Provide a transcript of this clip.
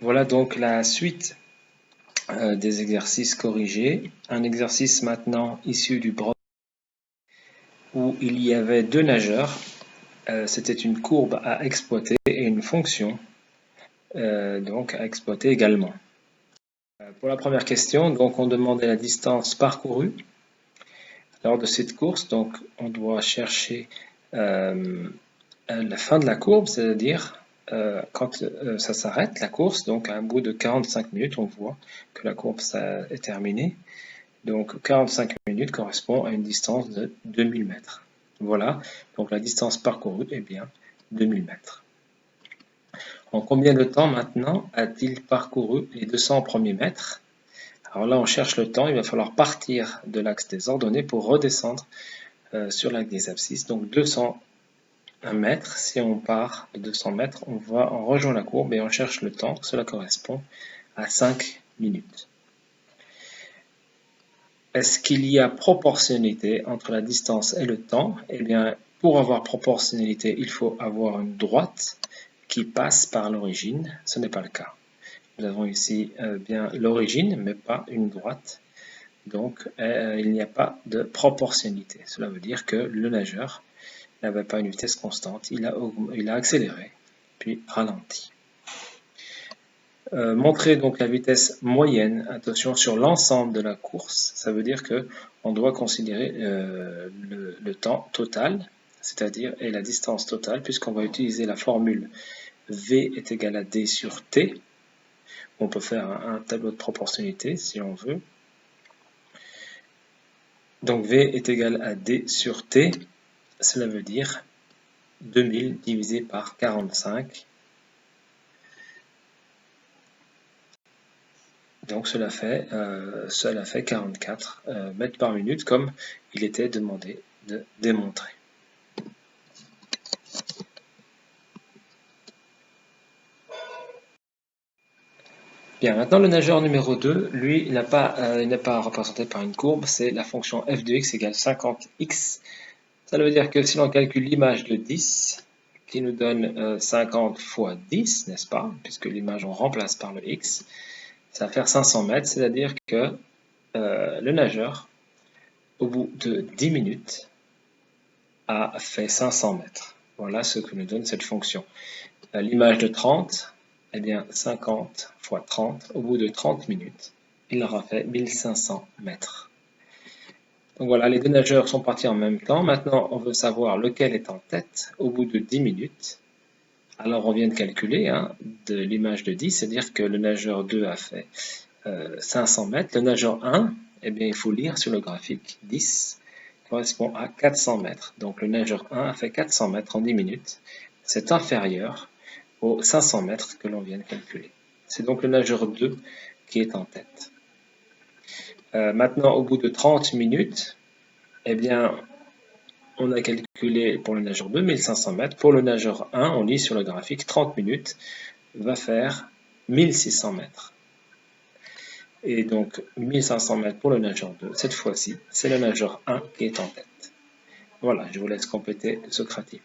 Voilà donc la suite des exercices corrigés. Un exercice maintenant issu du brevet où il y avait deux nageurs. C'était une courbe à exploiter et une fonction donc à exploiter également. Pour la première question, donc on demandait la distance parcourue lors de cette course. Donc on doit chercher la fin de la courbe, c'est-à-dire quand ça s'arrête, la course, donc à un bout de 45 minutes, on voit que la courbe est terminée. Donc 45 minutes correspond à une distance de 2000 mètres. Voilà, donc la distance parcourue est bien 2000 mètres. En combien de temps maintenant a-t-il parcouru les 200 premiers mètres? Alors là, on cherche le temps, il va falloir partir de l'axe des ordonnées pour redescendre sur l'axe des abscisses. Donc 200 mètres, si on part de 200 mètres, on rejoint la courbe et on cherche le temps. Cela correspond à 5 minutes. Est-ce qu'il y a proportionnalité entre la distance et le temps? Eh bien, pour avoir proportionnalité, il faut avoir une droite qui passe par l'origine. Ce n'est pas le cas. Nous avons ici bien l'origine, mais pas une droite. Donc, il n'y a pas de proportionnalité. Cela veut dire que le nageur n'avait pas une vitesse constante. Il a accéléré, puis ralenti. Montrer donc la vitesse moyenne, attention, sur l'ensemble de la course. Ça veut dire que on doit considérer le temps total, c'est-à-dire et la distance totale, puisqu'on va utiliser la formule V est égal à D sur T. On peut faire un tableau de proportionnalité si on veut. Donc V est égal à D sur T, cela veut dire 2000 divisé par 45. Donc cela fait 44 mètres par minute comme il était demandé de démontrer. Bien, maintenant le nageur numéro 2, lui, il n'est pas représenté par une courbe, c'est la fonction f de x égale 50x. Ça veut dire que si l'on calcule l'image de 10, qui nous donne 50 fois 10, n'est-ce pas? Puisque l'image on remplace par le x, ça va faire 500 mètres, c'est-à-dire que le nageur, au bout de 10 minutes, a fait 500 mètres. Voilà ce que nous donne cette fonction. L'image de 30, eh bien 50 fois 30, au bout de 30 minutes, il aura fait 1500 mètres. Donc voilà, les deux nageurs sont partis en même temps. Maintenant, on veut savoir lequel est en tête au bout de 10 minutes. Alors, on vient de calculer de l'image de 10, c'est-à-dire que le nageur 2 a fait 500 mètres. Le nageur 1, eh bien, il faut lire sur le graphique 10, correspond à 400 mètres. Donc, le nageur 1 a fait 400 mètres en 10 minutes. C'est inférieur aux 500 mètres que l'on vient de calculer. C'est donc le nageur 2 qui est en tête. Maintenant, au bout de 30 minutes, eh bien, on a calculé pour le nageur 2 1500 mètres. Pour le nageur 1, on lit sur le graphique 30 minutes va faire 1600 mètres. Et donc 1500 mètres pour le nageur 2. Cette fois-ci, c'est le nageur 1 qui est en tête. Voilà, je vous laisse compléter ce Socrative.